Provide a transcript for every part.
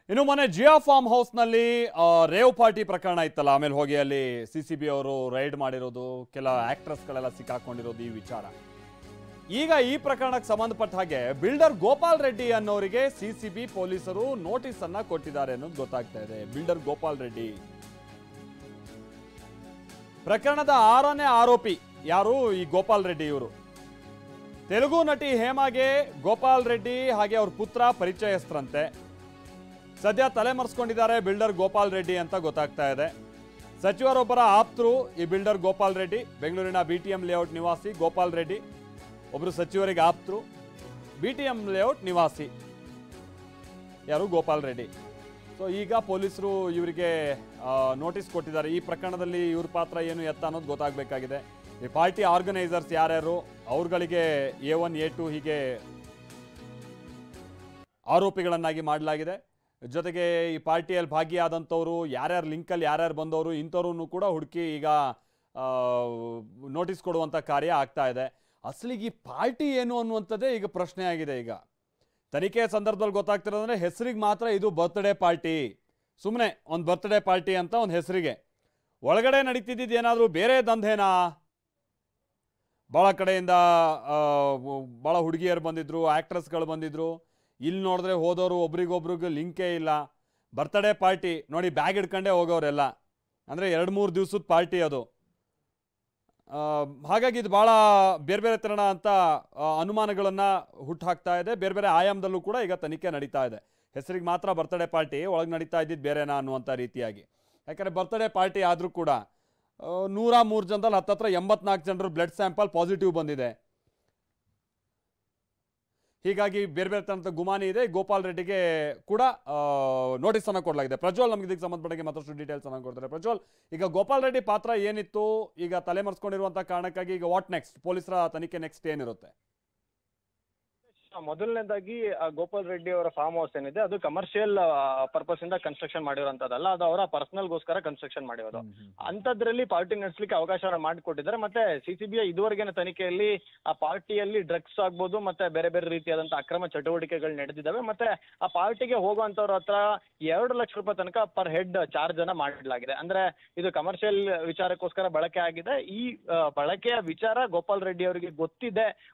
ಇನ್ನು ಮೊನ್ನೆ ಜಿಯಾ farm house ನಲ್ಲಿ ರೇವ್ ಪಾರ್ಟಿ ಪ್ರಕರಣ ಇತ್ತಲ್ಲ, ಆಮೇಲೆ ಹೋಗಿ ಅಲ್ಲಿ ಸಿಸಿಬಿ ಅವರು ರೈಡ್ ಮಾಡಿರೋದು, ಕೆಲ ಆಕ್ಟ್ರೆಸ್ ಗಳೆಲ್ಲ ಸಿಕ್ಕಾಕೊಂಡಿರೋದು ಈ ವಿಚಾರ. ಈಗ ಈ ಪ್ರಕರಣಕ್ಕೆ ಸಂಬಂಧಪಟ್ಟ ಹಾಗೆ ಬಿಲ್ಡರ್ ಗೋಪಾಲ್ ರೆಡ್ಡಿ ಅನ್ನೋರಿಗೆ ಸಿಸಿಬಿ ಪೊಲೀಸರು ನೋಟಿಸ್ ಅನ್ನ ಕೊಟ್ಟಿದ್ದಾರೆ ಅನ್ನೋದು ಗೊತ್ತಾಗ್ತಾ ಇದೆ. ಬಿಲ್ಡರ್ ಗೋಪಾಲ್ ರೆಡ್ಡಿ ಪ್ರಕರಣದ 6ನೇ ಆರೋಪಿ ಯಾರು? ಈ ಗೋಪಾಲ್ ರೆಡ್ಡಿ. ಇವರು ತೆಲುಗು ನಟಿ ಹೇಮಾಗೆ ಗೋಪಾಲ್ ರೆಡ್ಡಿ ಹಾಗೆ ಅವ್ರ ಪುತ್ರ ಪರಿಚಯಸ್ಥರಂತೆ. ಸದ್ಯ ತಲೆಮರೆಸ್ಕೊಂಡಿದ್ದಾರೆ ಬಿಲ್ಡರ್ ಗೋಪಾಲ್ ರೆಡ್ಡಿ ಅಂತ ಗೊತ್ತಾಗ್ತಾ ಇದೆ. ಸಚಿವರೊಬ್ಬರ ಆಪ್ತರು ಈ ಬಿಲ್ಡರ್ ಗೋಪಾಲ್ ರೆಡ್ಡಿ. ಬೆಂಗಳೂರಿನ BTM ಲೇಔಟ್ ನಿವಾಸಿ ಗೋಪಾಲ್ ರೆಡ್ಡಿ ಒಬ್ಬರು ಸಚಿವರಿಗೆ ಆಪ್ತರು. BTM ಲೇಔಟ್ ನಿವಾಸಿ ಯಾರು? ಗೋಪಾಲ್ ರೆಡ್ಡಿ. ಸೊ ಈಗ ಪೊಲೀಸರು ಇವರಿಗೆ ನೋಟಿಸ್ ಕೊಟ್ಟಿದ್ದಾರೆ. ಈ ಪ್ರಕರಣದಲ್ಲಿ ಇವ್ರ ಪಾತ್ರ ಏನು ಎತ್ತ ಅನ್ನೋದು ಗೊತ್ತಾಗಬೇಕಾಗಿದೆ. ಈ ಪಾರ್ಟಿ ಆರ್ಗನೈಸರ್ಸ್ ಯಾರ್ಯಾರು, ಅವ್ರುಗಳಿಗೆ A1 A2 ಹೀಗೆ ಆರೋಪಿಗಳನ್ನಾಗಿ ಮಾಡಲಾಗಿದೆ. ಜೊತೆಗೆ ಈ ಪಾರ್ಟಿಯಲ್ಲಿ ಭಾಗಿಯಾದಂಥವ್ರು ಯಾರ್ಯಾರು ಲಿಂಕಲ್ಲಿ ಯಾರ್ಯಾರು ಬಂದವರು ಇಂಥವ್ರನ್ನು ಕೂಡ ಹುಡುಕಿ ಈಗ ನೋಟಿಸ್ ಕೊಡುವಂಥ ಕಾರ್ಯ ಆಗ್ತಾ ಇದೆ. ಅಸಲಿಗೆ ಈ ಪಾರ್ಟಿ ಏನು ಅನ್ನುವಂಥದ್ದೇ ಈಗ ಪ್ರಶ್ನೆ ಆಗಿದೆ. ಈಗ ತನಿಖೆ ಸಂದರ್ಭದಲ್ಲಿ ಗೊತ್ತಾಗ್ತಿರೋದಂದ್ರೆ ಹೆಸರಿಗೆ ಮಾತ್ರ ಇದು ಬರ್ತ್ಡೇ ಪಾರ್ಟಿ, ಸುಮ್ಮನೆ ಒಂದು ಬರ್ತ್ಡೇ ಪಾರ್ಟಿ ಅಂತ ಒಂದು ಹೆಸರಿಗೆ. ಒಳಗಡೆ ನಡೀತಿದ್ದು ಏನಾದರೂ ಬೇರೆ ದಂಧೆನಾ? ಭಾಳ ಕಡೆಯಿಂದ ಭಾಳ ಹುಡುಗಿಯರು ಬಂದಿದ್ರು, ಆ್ಯಕ್ಟ್ರೆಸ್ಗಳು ಬಂದಿದ್ರು. ಇಲ್ಲಿ ನೋಡಿದ್ರೆ ಹೋದವರು ಒಬ್ರಿಗೊಬ್ರಿಗೆ ಲಿಂಕೇ ಇಲ್ಲ. ಬರ್ತ್ಡೇ ಪಾರ್ಟಿ ನೋಡಿ, ಬ್ಯಾಗ್ ಹಿಡ್ಕೊಂಡೇ ಹೋಗೋರೆಲ್ಲ. ಅಂದರೆ 2-3 ದಿವಸದ ಪಾರ್ಟಿ ಅದು. ಹಾಗಾಗಿ ಇದು ಭಾಳ ಬೇರೆ ಬೇರೆ ತೆರಣ ಅಂತ ಅನುಮಾನಗಳನ್ನು ಹುಟ್ಟುಹಾಕ್ತಾ ಇದೆ. ಬೇರೆ ಬೇರೆ ಆಯಾಮದಲ್ಲೂ ಕೂಡ ಈಗ ತನಿಖೆ ನಡೀತಾ ಇದೆ. ಹೆಸರಿಗೆ ಮಾತ್ರ ಬರ್ತ್ಡೇ ಪಾರ್ಟಿ, ಒಳಗೆ ನಡೀತಾ ಇದ್ದಿದ್ದು ಬೇರೆನಾ ಅನ್ನುವಂಥ ರೀತಿಯಾಗಿ. ಯಾಕಂದರೆ ಬರ್ತ್ಡೇ ಪಾರ್ಟಿ ಆದರೂ ಕೂಡ 103 ಜನದಲ್ಲಿ ಹತ್ತತ್ರ 84 ಜನರು ಬ್ಲಡ್ ಸ್ಯಾಂಪಲ್ ಪಾಸಿಟಿವ್ ಬಂದಿದೆ. ಹೀಗಾಗಿ ಬೇರೆ ಬೇರೆ ತನಕ ಗುಮಾನಿ ಇದೆ. ಗೋಪಾಲ್ ರೆಡ್ಡಿಗೆ ಕೂಡ ನೋಟಿಸ್ ಅನ್ನು ಕೊಡಲಾಗಿದೆ. ಪ್ರಜ್ವಲ್ ನಮಗೆ ಇದಕ್ಕೆ ಸಂಬಂಧಪಟ್ಟ ಮತ್ತಷ್ಟು ಡೀಟೇಲ್ಸ್ ಅನ್ನು ಕೊಡ್ತಾರೆ. ಪ್ರಜ್ವಲ್, ಈಗ ಗೋಪಾಲ್ ರೆಡ್ಡಿ ಪಾತ್ರ ಏನಿತ್ತು, ಈಗ ತಲೆಮರೆಸ್ಕೊಂಡಿರುವಂಥ ಕಾರಣಕ್ಕಾಗಿ ಈಗ ವಾಟ್ ನೆಕ್ಸ್ಟ್? ಪೊಲೀಸರ ತನಿಖೆ ನೆಕ್ಸ್ಟ್ ಏನಿರುತ್ತೆ? ಮೊದಲನೇದಾಗಿ ಗೋಪಾಲ್ ರೆಡ್ಡಿ ಅವರ ಫಾರ್ಮ್ ಹೌಸ್ ಏನಿದೆ ಅದು ಕಮರ್ಷಿಯಲ್ ಪರ್ಪಸ್ ಇಂದ ಕನ್ಸ್ಟ್ರಕ್ಷನ್ ಮಾಡಿರೋಂಥದ್ದಲ್ಲ, ಅದು ಅವರ ಪರ್ಸನಲ್ಗೋಸ್ಕರ ಕನ್ಸ್ಟ್ರಕ್ಷನ್ ಮಾಡಿರೋದು. ಅಂಥದ್ರಲ್ಲಿ ಪಾರ್ಟಿ ನಡೆಸಲಿಕ್ಕೆ ಅವಕಾಶ ಮಾಡಿಕೊಟ್ಟಿದ್ದಾರೆ. ಮತ್ತೆ CCBಯ ಇದುವರೆಗಿನ ತನಿಖೆಯಲ್ಲಿ ಆ ಪಾರ್ಟಿಯಲ್ಲಿ ಡ್ರಗ್ಸ್ ಆಗ್ಬೋದು, ಮತ್ತೆ ಬೇರೆ ಬೇರೆ ರೀತಿಯಾದಂತಹ ಅಕ್ರಮ ಚಟುವಟಿಕೆಗಳು ನಡೆದಿದ್ದಾವೆ. ಮತ್ತೆ ಆ ಪಾರ್ಟಿಗೆ ಹೋಗುವಂತವ್ರ ಹತ್ರ 2 ಲಕ್ಷ ರೂಪಾಯಿ ತನಕ ಪರ್ ಹೆಡ್ ಚಾರ್ಜ್ ಅನ್ನ ಮಾಡಲಾಗಿದೆ. ಅಂದ್ರೆ ಇದು ಕಮರ್ಷಿಯಲ್ ವಿಚಾರಕ್ಕೋಸ್ಕರ ಬಳಕೆ ಆಗಿದೆ. ಈ ಬಳಕೆಯ ವಿಚಾರ ಗೋಪಾಲ್ ರೆಡ್ಡಿ ಅವರಿಗೆ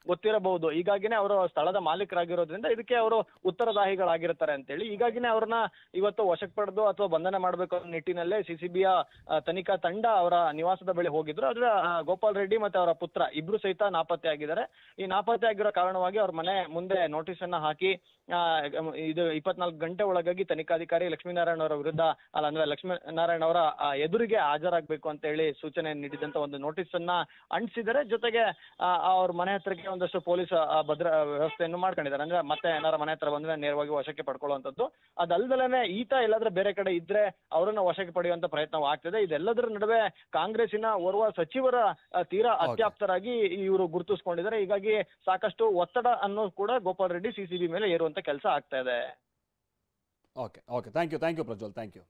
ಗೊತ್ತಿರಬಹುದು. ಹೀಗಾಗಿನೇ ಅವರು ಸ್ಥಳದ ಮಾಲೀಕರಾಗಿರೋದ್ರಿಂದ ಇದಕ್ಕೆ ಅವರು ಉತ್ತರದಾಹಿಗಳಾಗಿರ್ತಾರೆ ಅಂತೇಳಿ ಹೀಗಾಗಿನೇ ಅವ್ರನ್ನ ಇವತ್ತು ವಶಕ್ಕೆ ಪಡೆದು ಅಥವಾ ಬಂಧನ ಮಾಡಬೇಕು ಅನ್ನೋ ನಿಟ್ಟಿನಲ್ಲೇ CCBಯ ತನಿಖಾ ತಂಡ ಅವರ ನಿವಾಸದ ಬಳಿ ಹೋಗಿದ್ರು. ಆದ್ರೆ ಗೋಪಾಲ್ ರೆಡ್ಡಿ ಮತ್ತೆ ಅವರ ಪುತ್ರ ಇಬ್ರು ಸಹಿತ ನಾಪತ್ತೆ ಆಗಿದ್ದಾರೆ. ಈ ನಾಪತ್ತೆ ಆಗಿರೋ ಕಾರಣವಾಗಿ ಅವ್ರ ಮನೆ ಮುಂದೆ ನೋಟಿಸ್ ಅನ್ನ ಹಾಕಿ ಇದು 24 ಗಂಟೆ ಒಳಗಾಗಿ ತನಿಖಾಧಿಕಾರಿ ಲಕ್ಷ್ಮೀನಾರಾಯಣ ಅವರ ವಿರುದ್ಧ ಅಂದ್ರೆ ಲಕ್ಷ್ಮೀನಾರಾಯಣ ಅವರ ಎದುರಿಗೆ ಹಾಜರಾಗಬೇಕು ಅಂತ ಹೇಳಿ ಸೂಚನೆ ನೀಡಿದಂತ ಒಂದು ನೋಟಿಸ್ ಅನ್ನ ಅಂಟಿಸಿದ್ದಾರೆ. ಜೊತೆಗೆ ಅವ್ರ ಮನೆ ಹತ್ರಕ್ಕೆ ಒಂದಷ್ಟು ಪೊಲೀಸ್ ಭದ್ರ ವ್ಯವಸ್ಥೆಯನ್ನು ಮಾಡ್ಕೊಂಡಿದ್ದಾರೆ. ಅಂದ್ರೆ ಮತ್ತೆ ಏನಾರ ಮನೆ ಹತ್ರ ಬಂದ್ರೆ ನೇರವಾಗಿ ವಶಕ್ಕೆ ಪಡ್ಕೊಳ್ಳುವಂಥದ್ದು. ಅದಲ್ದಲೇ ಈತ ಎಲ್ಲಾದ್ರೂ ಬೇರೆ ಕಡೆ ಇದ್ರೆ ಅವರನ್ನ ವಶಕ್ಕೆ ಪಡೆಯುವಂತ ಪ್ರಯತ್ನ ಆಗ್ತಿದೆ. ಇದೆಲ್ಲದರ ನಡುವೆ ಕಾಂಗ್ರೆಸ್ಸಿನ ಓರ್ವ ಸಚಿವರ ತೀರಾ ಅತ್ಯಾಪ್ತರಾಗಿ ಇವರು ಗುರುತಿಸ್ಕೊಂಡಿದ್ದಾರೆ. ಹೀಗಾಗಿ ಸಾಕಷ್ಟು ಒತ್ತಡ ಅನ್ನೋ ಕೂಡ ಗೋಪಾಲ್ ರೆಡ್ಡಿ CCB ಮೇಲೆ ಏರುವಂತ ಕೆಲಸ ಆಗ್ತಾ ಇದೆ. Okay, thank you Prajwal, thank you.